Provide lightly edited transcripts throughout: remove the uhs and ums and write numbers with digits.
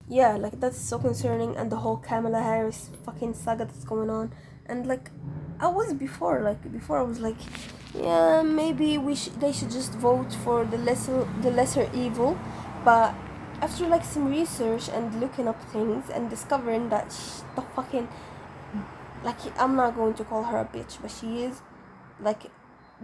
Yeah, like that's so concerning, and the whole Kamala Harris fucking saga that's going on, and like I was before I was like, yeah, maybe they should just vote for the lesser evil, but after like some research and looking up things and discovering that the fucking, like, I'm not going to call her a bitch, but she is, like,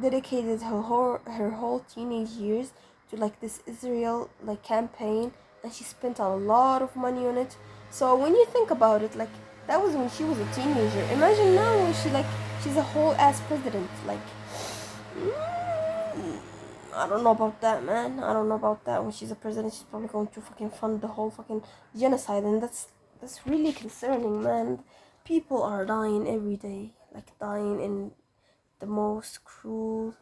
dedicated her whole teenage years to like this Israel like campaign, and she spent a lot of money on it. So when you think about it, like, that was when she was a teenager. Imagine now when she's a whole ass president. Like, I don't know about that, man. I don't know about that. When she's a president, she's probably going to fucking fund the whole fucking genocide, and that's really concerning, man. People are dying every day, like dying in the most cruel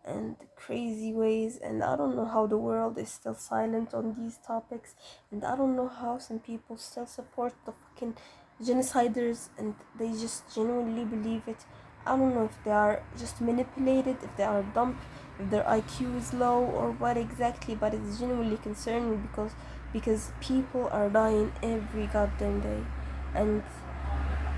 and crazy ways, and I don't know how the world is still silent on these topics, and I don't know how some people still support the fucking genociders and they just genuinely believe it. I don't know if they are just manipulated, if they are dumb, if their IQ is low or what exactly, but it's genuinely concerning because people are dying every goddamn day. And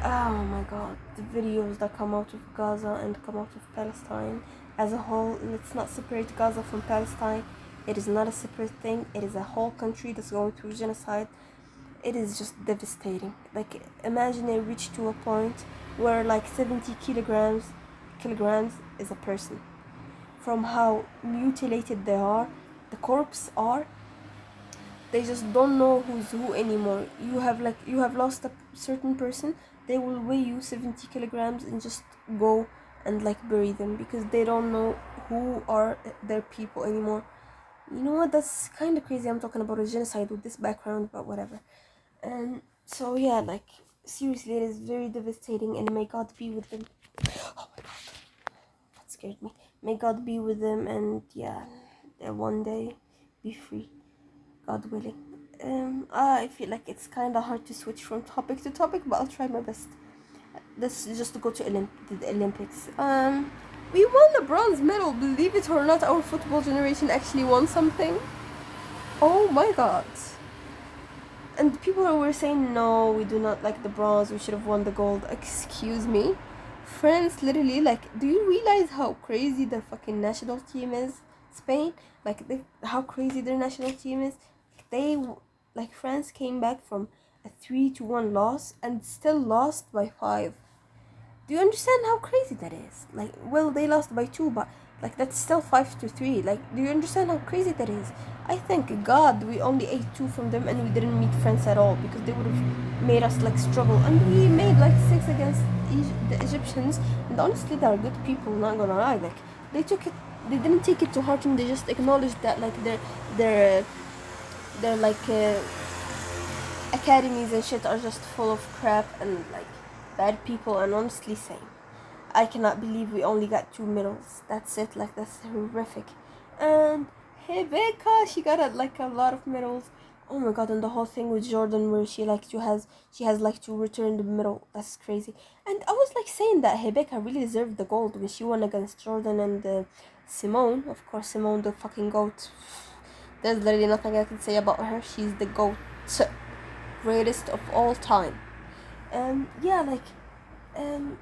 oh my god, the videos that come out of Gaza and come out of Palestine as a whole. Let's not separate Gaza from Palestine. It is not a separate thing, it is a whole country that's going through genocide. It is just devastating. Like, imagine it reached to a point where like 70 kilograms is a person. From how mutilated they are, the corpses are, they just don't know who's who anymore. You have lost a certain person, they will weigh you 70 kilograms and just go and like bury them because they don't know who are their people anymore. You know what, that's kind of crazy. I'm talking about a genocide with this background, but whatever. And so yeah, like, seriously, it is very devastating, and may God be with them. Oh my god, that scared me. May God be with them, and yeah, one day be free, God willing. I feel like it's kind of hard to switch from topic to topic, but I'll try my best. This is just to go to the Olympics. We won a bronze medal. Believe it or not, our football generation actually won something. Oh my god! And people were saying, no, we do not like the bronze. We should have won the gold. Excuse me, France literally, like, do you realize how crazy their fucking national team is? Spain, like, how crazy their national team is. They, like, France came back from a 3-1 loss and still lost by 5. Do you understand how crazy that is? Like, well, they lost by 2, but like, that's still 5-3. Like, do you understand how crazy that is? I thank God we only ate 2 from them and we didn't meet France at all, because they would have made us like struggle. And we made like 6 against the Egyptians, and honestly, they are good people. Not gonna lie, like, they took it. They didn't take it to heart, and they just acknowledged that like their their like academies and shit are just full of crap and like bad people. And honestly, same. I cannot believe we only got 2 medals. That's it. Like, that's horrific. And Rebecca, she got like a lot of medals. Oh my god! And the whole thing with Jordan, where she has like to return the medal. That's crazy. And I was like saying that Rebecca really deserved the gold when she won against Jordan and Simone. Of course, Simone, the fucking goat. There's literally nothing I can say about her. She's the goat, greatest of all time. And yeah, like, um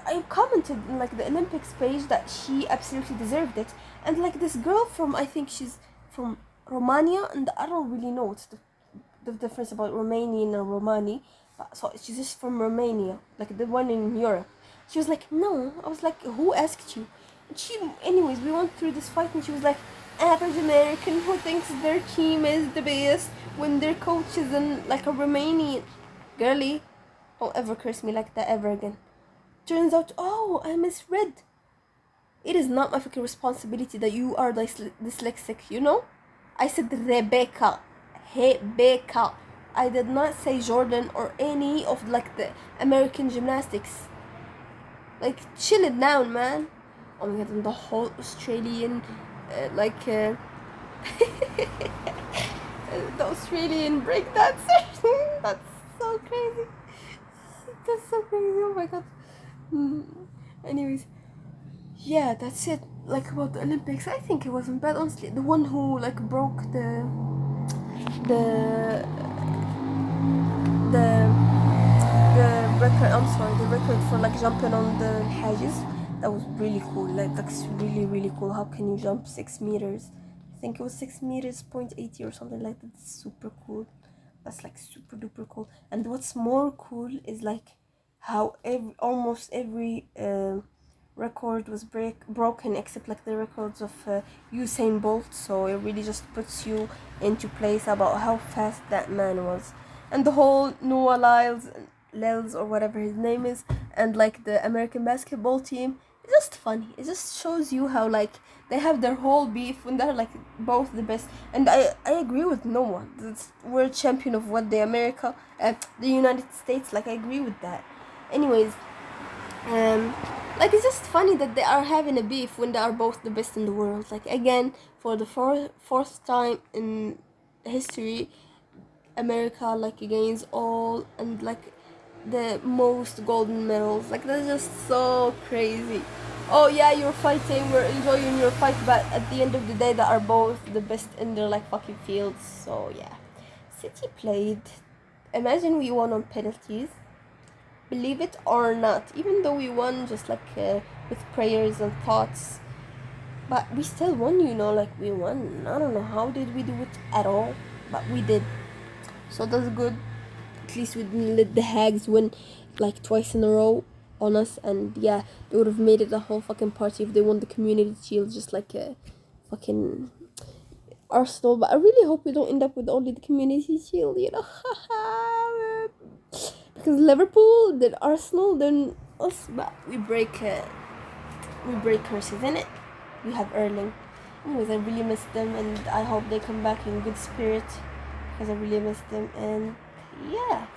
I commented in like the Olympics page that she absolutely deserved it. And like, this girl from, I think she's from Romania, and I don't really know what's the difference about Romanian and Romani, but so she's just from Romania, like the one in Europe. She was like, no. I was like, who asked you? And she, anyways, we went through this fight, and she was like, average American who thinks their team is the best when their coach is in like a Romanian. Girly, don't ever curse me like that ever again. Turns out, oh, I misread. It is not my fucking responsibility that you are dyslexic, you know? I said Rebecca. Rebecca. I did not say Jordan or any of like the American gymnastics. Like, chill it down, man. Oh my god, and the whole Australian, like, the Australian breakdancer. That's so crazy. That's so crazy. Oh my god. Mm. Anyways, yeah, that's it. Like, about the Olympics, I think it wasn't bad, honestly. The one who like broke the record. I'm sorry, the record for like jumping on the Hajis. That was really cool. Like that's really really cool. How can you jump 6 meters? I think it was 6 meters, 0.80 or something like that. It's super cool. That's like super duper cool. And what's more cool is like how almost every record was broken except like the records of Usain Bolt. So it really just puts you into place about how fast that man was. And the whole Noah Lyles or whatever his name is, and like the American basketball team, it's just funny. It just shows you how like they have their whole beef when they're like both the best. And I agree with Noah. That's world champion of what, the United States. Like I agree with that. Anyways, like it's just funny that they are having a beef when they are both the best in the world. Like again, for the fourth time in history, America like gains all and like the most golden medals. Like that's just so crazy. Oh yeah, you're fighting, we're enjoying your fight, but at the end of the day they are both the best in their like fucking fields. So yeah, City played. Imagine we won on penalties, believe it or not, even though we won just like with prayers and thoughts, but we still won, like we won. I don't know how did we do it at all, but we did. So that's good. At least we didn't let the Hags win like twice in a row on us. And yeah, they would have made it a whole fucking party if they won the Community Shield, just like fucking Arsenal. But I really hope we don't end up with only the Community Shield, because Liverpool, then Arsenal, then us. But we break curses, innit? We have Erling. Anyways, I really miss them, and I hope they come back in good spirit, because I really miss them. And yeah,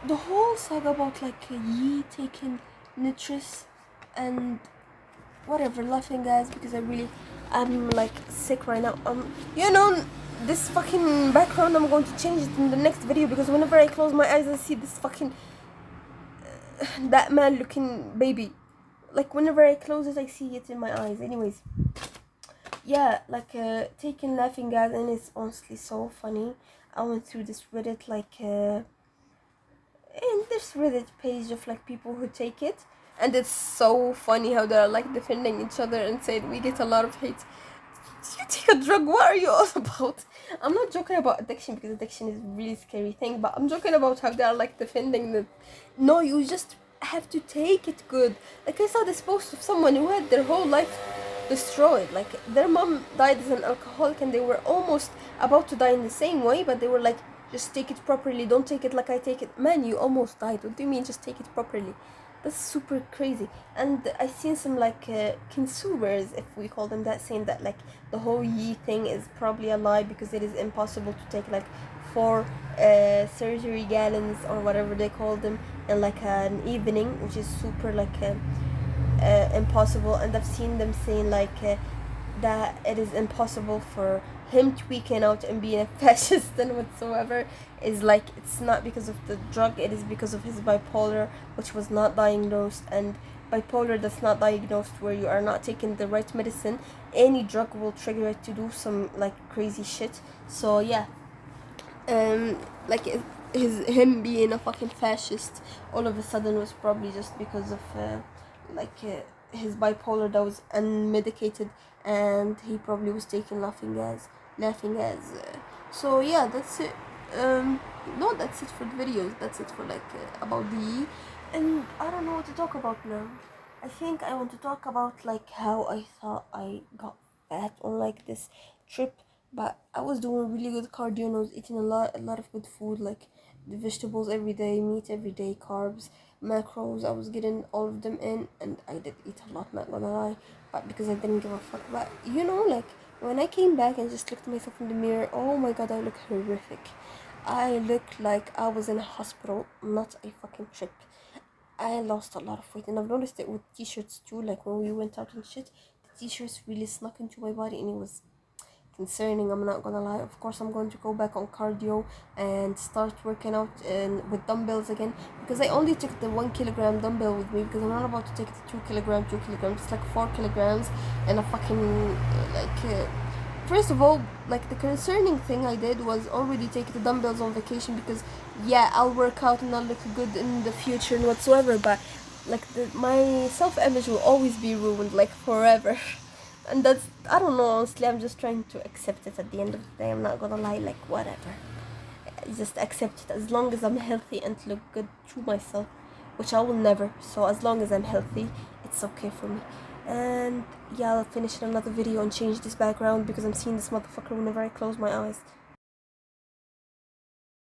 the whole saga about like Yi taking Nitris and whatever, laughing guys, because I'm like sick right now. This fucking background, I'm going to change it in the next video, because whenever I close my eyes I see this fucking that man looking baby. Like whenever I close it I see it in my eyes. Anyways, yeah, like taking laughing gas, and it's honestly so funny. I went through this Reddit in this Reddit page of like people who take it, and it's so funny how they're like defending each other and saying we get a lot of hate. You take a drug, what are you all about? I'm not joking about addiction, because addiction is a really scary thing, but I'm joking about how they're like defending the no, you just have to take it good. Like I saw this post of someone who had their whole life destroyed. Like their mom died as an alcoholic, and they were almost about to die in the same way, but they were like, just take it properly, don't take it like I take it. Man, you almost died. What do you mean just take it properly? That's super crazy. And I seen some like consumers, if we call them that, saying that like the whole Yi thing is probably a lie, because it is impossible to take like 4 surgery gallons or whatever they call them in like an evening, which is super like impossible. And I've seen them saying like that it is impossible for him tweaking out and being a fascist and whatsoever, is like it's not because of the drug, it is because of his bipolar, which was not diagnosed. And bipolar that's not diagnosed, where you are not taking the right medicine, any drug will trigger it to do some like crazy shit. So yeah, like him being a fucking fascist all of a sudden was probably just because of his bipolar that was unmedicated, and he probably was taking laughing gas. So yeah, that's it. No, that's it for the videos. That's it for like about the, and I don't know what to talk about now. I think I want to talk about like how I thought I got fat on like this trip, but I was doing really good cardio, and I was eating a lot of good food, like the vegetables every day, meat every day, carbs, macros. I was getting all of them in, and I did eat a lot, not gonna lie, but because I didn't give a fuck. But like when I came back and just looked at myself in the mirror, oh my god, I look horrific. I look like I was in a hospital, not a fucking trip. I lost a lot of weight, and I've noticed it with t-shirts too. Like when we went out and shit, the t-shirts really snuck into my body, and it was concerning, I'm not gonna lie. Of course, I'm going to go back on cardio and start working out and with dumbbells again, because I only took the 1 kilogram dumbbell with me, because I'm not about to take the 2 kilograms. It's like 4 kilograms and a fucking first of all, like, the concerning thing I did was already take the dumbbells on vacation, because yeah, I'll work out and I'll look good in the future and whatsoever, but like my self-image will always be ruined, like, forever. And that's, I don't know, honestly, I'm just trying to accept it at the end of the day. I'm not gonna lie, like, whatever, just accept it as long as I'm healthy and look good to myself, which I will never. So as long as I'm healthy, it's okay for me. And yeah, I'll finish in another video and change this background because I'm seeing this motherfucker whenever I close my eyes.